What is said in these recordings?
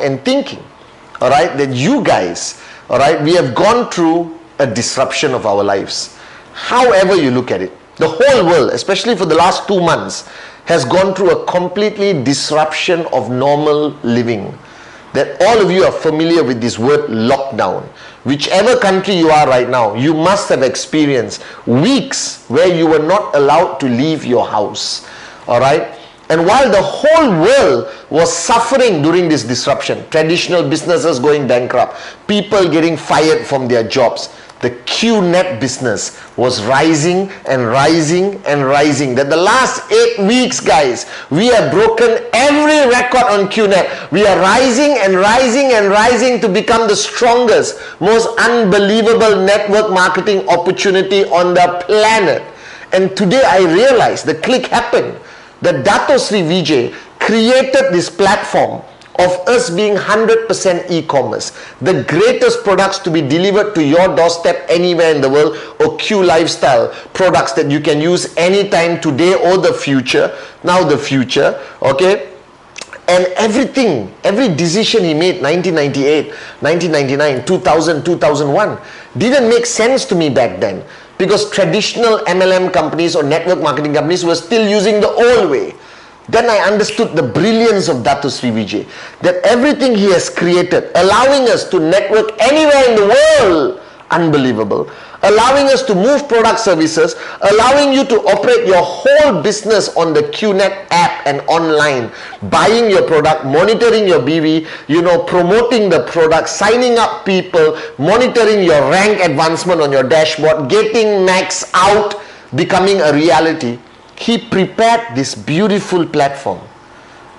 and thinking, all right, that you guys, all right, we have gone through a disruption of our lives. However you look at it, the whole world, especially for the last 2 months, has gone through a completely disruption of normal living. That all of you are familiar with this word lockdown. Whichever country you are right now, you must have experienced weeks where you were not allowed to leave your house. All right? And while the whole world was suffering during this disruption, traditional businesses going bankrupt, people getting fired from their jobs, the QNet business was rising and rising and rising. That the last 8 weeks, guys, we have broken every record on QNet. We are rising and rising and rising to become the strongest, most unbelievable network marketing opportunity on the planet. And today I realized the click happened. That Dato Sri Vijay created this platform of us being 100% e-commerce, the greatest products to be delivered to your doorstep anywhere in the world, or Q Lifestyle products that you can use anytime today or the future, now the future, okay? And everything, every decision he made, 1998, 1999, 2000, 2001, didn't make sense to me back then, because traditional MLM companies or network marketing companies were still using the old way. Then I understood the brilliance of Dato Sri Vijay, that everything he has created, allowing us to network anywhere in the world, unbelievable. Allowing us to move product services, allowing you to operate your whole business on the QNet app and online, buying your product, monitoring your BV, promoting the product, signing up people, monitoring your rank advancement on your dashboard, getting max out, becoming a reality. He prepared this beautiful platform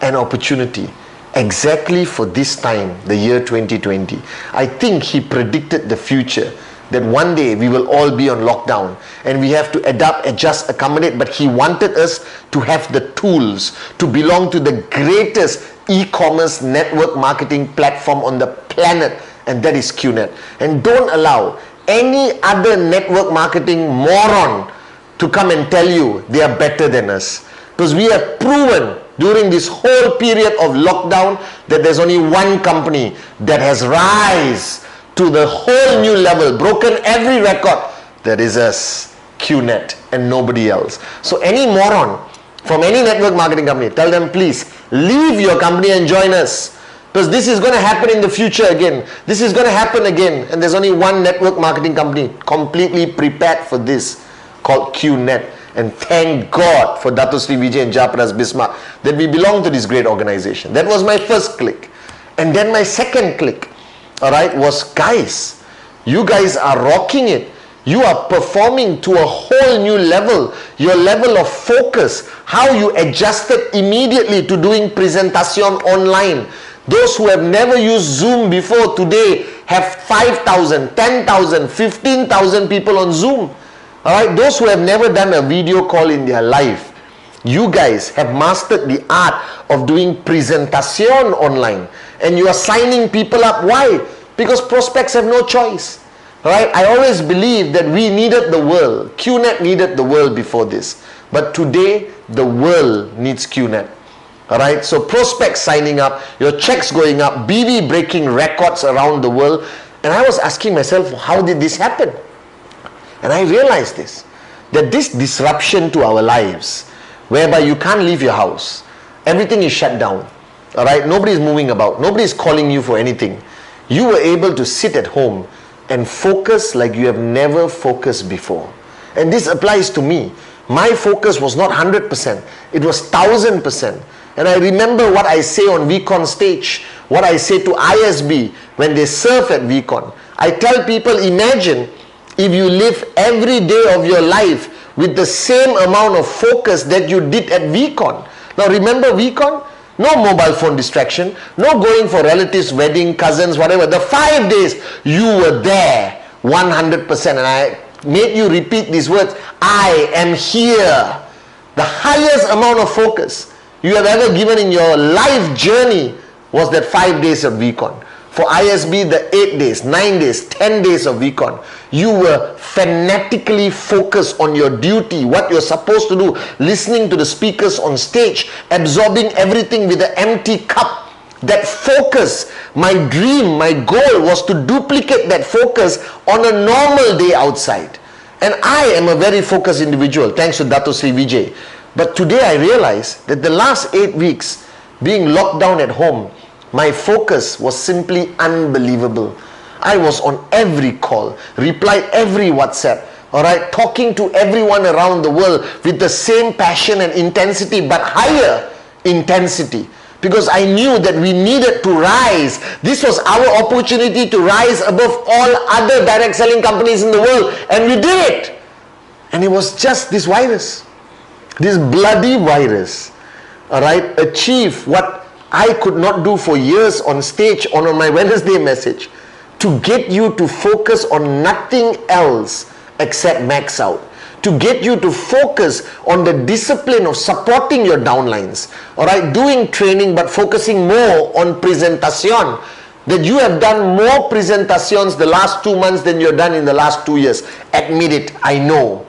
and opportunity exactly for this time, the year 2020. I think he predicted the future, that one day we will all be on lockdown and we have to adapt, adjust, accommodate, but he wanted us to have the tools to belong to the greatest e-commerce network marketing platform on the planet, and that is QNet. And don't allow any other network marketing moron to come and tell you they are better than us, because we have proven during this whole period of lockdown that there's only one company that has rise to the whole new level, broken every record. That is us, QNet, and nobody else. So any moron from any network marketing company, tell them, please leave your company and join us, because this is going to happen in the future again. This is going to happen again, and there's only one network marketing company completely prepared for this, called QNet. And thank God for Dato Sri Vijay and Jayaprakash Bismarck that we belong to this great organization. That was my first click. And then my second click, all right, was, guys, you guys are rocking it. You are performing to a whole new level. Your level of focus, how you adjusted immediately to doing presentation online. Those who have never used Zoom before today have 5,000, 10,000, 15,000 people on Zoom. Alright, those who have never done a video call in their life, you guys have mastered the art of doing presentation online, and you are signing people up. Why? Because prospects have no choice. Alright, I always believe that we needed the world. QNet needed the world before this, but today the world needs QNet. Alright, so prospects signing up, your checks going up, BV breaking records around the world. And I was asking myself, how did this happen? And I realized this, that this disruption to our lives, whereby you can't leave your house, everything is shut down, all right, nobody is moving about, nobody is calling you for anything. You were able to sit at home and focus like you have never focused before. And this applies to me. My focus was not 100%, it was 1000%. And I remember what I say on VCon stage, what I say to ISB when they surf at VCon. I tell people, imagine if you live every day of your life with the same amount of focus that you did at VCon. Now remember VCon? No mobile phone distraction, no going for relatives, wedding, cousins, whatever. The 5 days you were there 100%, and I made you repeat these words, I am here. The highest amount of focus you have ever given in your life journey was that 5 days of VCon. For ISB, the 8 days, 9 days, 10 days of VCon, you were fanatically focused on your duty, what you're supposed to do, listening to the speakers on stage, absorbing everything with an empty cup, That focus, my dream, my goal was to duplicate that focus on a normal day outside. And I am a very focused individual, thanks to Dato Sri Vijay. But today I realize that the last 8 weeks, being locked down at home, my focus was simply unbelievable. I was on every call, replied every WhatsApp, alright, talking to everyone around the world with the same passion and intensity, but higher intensity. Because I knew that we needed to rise. This was our opportunity to rise above all other direct selling companies in the world. And we did it. And it was just this virus. This bloody virus. Alright, achieve what I could not do for years on stage or on my Wednesday message. To get you to focus on nothing else except max out. To get you to focus on the discipline of supporting your downlines, alright, doing training but focusing more on presentation. That you have done more presentations the last 2 months than you've done in the last 2 years. Admit it, I know.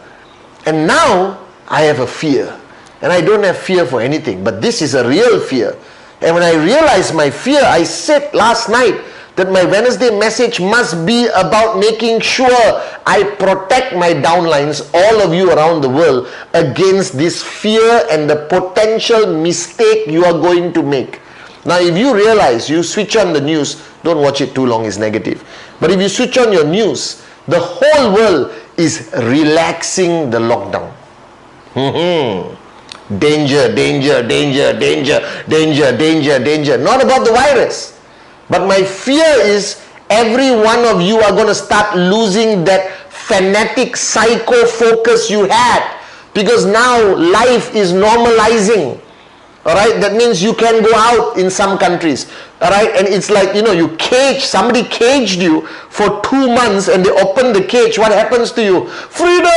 And now I have a fear. And I don't have fear for anything, but this is a real fear. And when I realized my fear, I said last night that my Wednesday message must be about making sure I protect my downlines, all of you around the world, against this fear and the potential mistake you are going to make. Now, if you realize, you switch on the news, don't watch it too long, it's negative. But if you switch on your news, the whole world is relaxing the lockdown. Danger, danger, danger, danger, danger, danger, danger. Not about the virus. But my fear is every one of you are going to start losing that fanatic psycho focus you had. Because now life is normalizing. Alright, that means you can go out in some countries. Alright, and it's like, you cage, somebody caged you for 2 months and they open the cage. What happens to you? Freedom!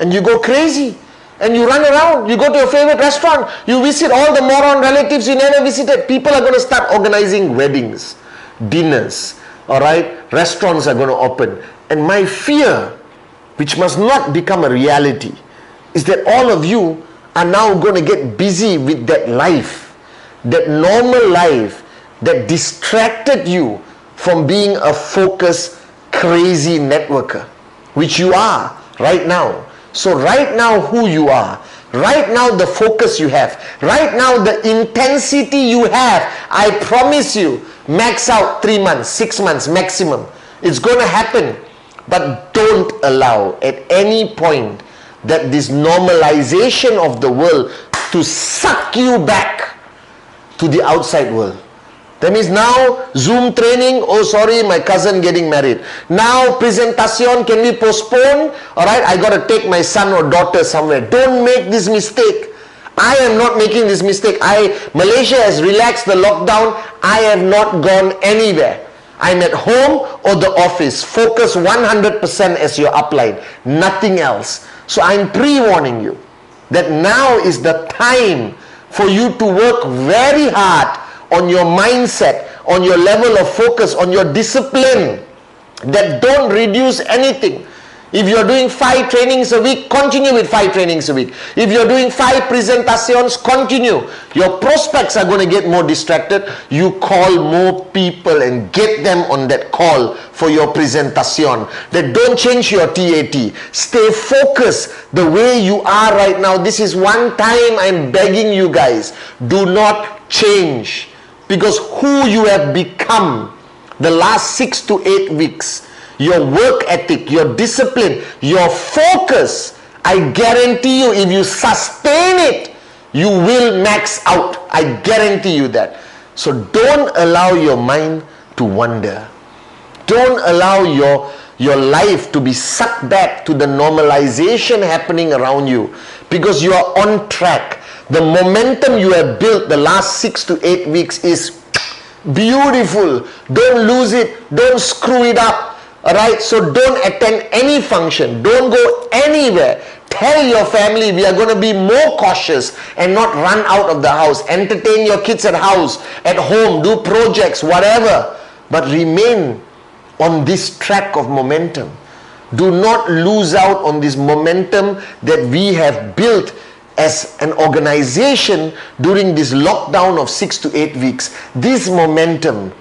And you go crazy. And you run around, you go to your favorite restaurant, you visit all the moron relatives you never visited. People are going to start organizing weddings, dinners, alright? Restaurants are going to open. And my fear, which must not become a reality, is that all of you are now going to get busy with that life, that normal life that distracted you from being a focused, crazy networker, which you are right now. So right now who you are, right now the focus you have, right now the intensity you have, I promise you, max out 3 months, 6 months maximum. It's going to happen. But don't allow at any point that this normalization of the world to suck you back to the outside world. That means now Zoom training, oh sorry, my cousin getting married. Now presentation can be postponed. Alright, I got to take my son or daughter somewhere. Don't make this mistake. I am not making this mistake. Malaysia has relaxed the lockdown. I have not gone anywhere. I'm at home or the office. Focus 100% as your upline. Nothing else. So I'm pre-warning you that now is the time for you to work very hard on your mindset, on your level of focus, on your discipline, that don't reduce anything. If you're doing 5 trainings a week, continue with 5 trainings a week. If you're doing 5 presentations, continue. Your prospects are going to get more distracted. You call more people and get them on that call for your presentation. That don't change your TAT. Stay focused the way you are right now. This is one time I'm begging you guys. Do not change. Because who you have become the last 6 to 8 weeks, your work ethic, your discipline, your focus, I guarantee you if you sustain it, you will max out. I guarantee you that. So don't allow your mind to wander. Don't allow your life to be sucked back to the normalization happening around you, because you are on track. The momentum you have built the last 6 to 8 weeks is beautiful. Don't lose it. Don't screw it up. Alright, so don't attend any function. Don't go anywhere. Tell your family we are going to be more cautious and not run out of the house. Entertain your kids at house, at home, do projects, whatever. But remain on this track of momentum. Do not lose out on this momentum that we have built as an organization during this lockdown of 6 to 8 weeks, this momentum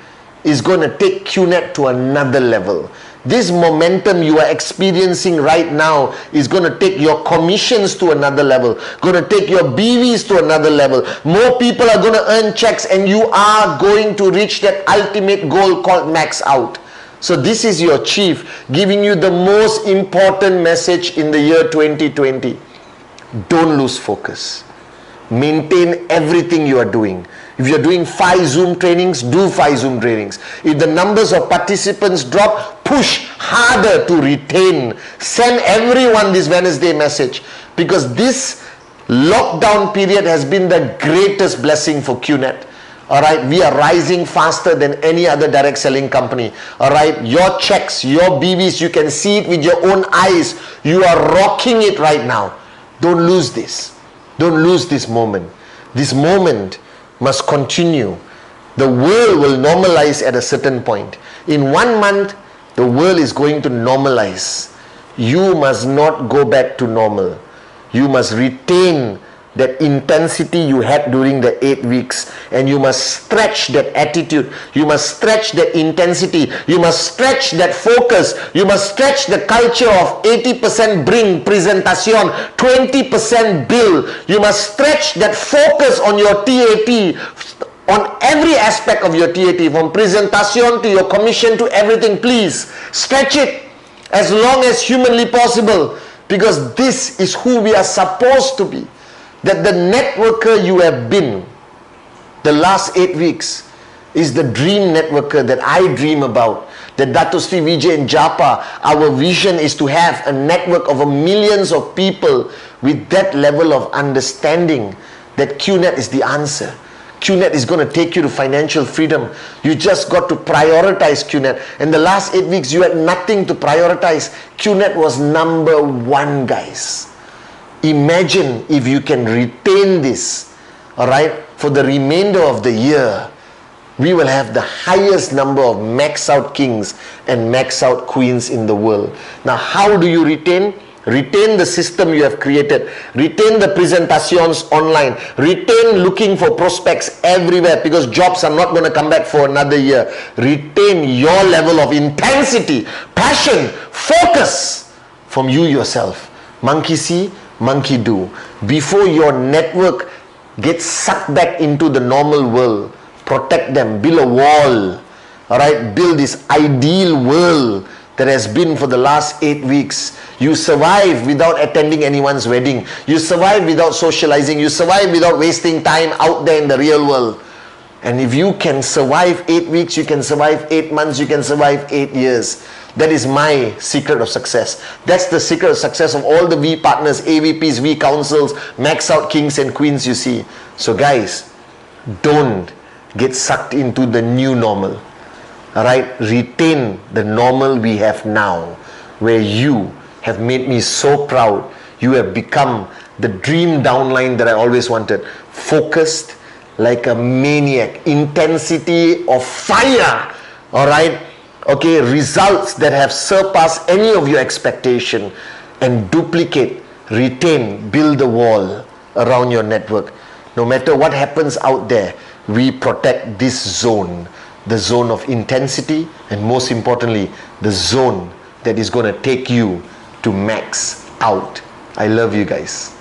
is going to take QNet to another level. This momentum you are experiencing right now is going to take your commissions to another level, going to take your BVs to another level. More people are going to earn checks, and you are going to reach that ultimate goal called max out. So this is your chief giving you the most important message in the year 2020. Don't lose focus. Maintain everything you are doing. If you're doing 5 Zoom trainings, do 5 Zoom trainings. If the numbers of participants drop, push harder to retain. Send everyone this Wednesday message, because this lockdown period has been the greatest blessing for QNet. Alright, we are rising faster than any other direct selling company. Alright, your checks, your BVs, you can see it with your own eyes. You are rocking it right now. Don't lose this. Don't lose this moment. This moment must continue. The world will normalize at a certain point. In 1 month, the world is going to normalize. You must not go back to normal. You must retain that intensity you had during the 8 weeks, and you must stretch that attitude. You must stretch that intensity. You must stretch that focus. You must stretch the culture of 80% bring presentation, 20% bill. You must stretch that focus on your TAT, on every aspect of your TAT, from presentation to your commission to everything. Please stretch it as long as humanly possible, because this is who we are supposed to be. That the networker you have been the last 8 weeks is the dream networker that I dream about. That Dato Sri Vijay and Japa, our vision is to have a network of millions of people with that level of understanding that QNet is the answer. QNet is going to take you to financial freedom. You just got to prioritize QNet. In the last 8 weeks, you had nothing to prioritize. QNet was number 1, guys. Imagine if you can retain this, alright, for the remainder of the year. We will have the highest number of max out kings and max out queens in the world. Now, how do you retain? Retain the system you have created. Retain the presentations online. Retain looking for prospects everywhere, because jobs are not going to come back for another year. Retain your level of intensity, passion, focus from you yourself. Monkey see, monkey do. Before your network gets sucked back into the normal world, protect them, build a wall. Alright, build this ideal world that has been for the last 8 weeks. You survive without attending anyone's wedding. You survive without socializing. You survive without wasting time out there in the real world. And if you can survive 8 weeks, you can survive 8 months, you can survive 8 years. That is my secret of success. That's the secret of success of all the V partners, AVPs, V councils, max out kings and queens you see. So guys, don't get sucked into the new normal. Alright, retain the normal we have now, where you have made me so proud. You have become the dream downline that I always wanted. Focused like a maniac, intensity of fire. Alright, okay, results that have surpassed any of your expectation. And duplicate, retain, build a wall around your network. No matter what happens out there, we protect this zone. The zone of intensity, and most importantly, the zone that is going to take you to max out. I love you guys.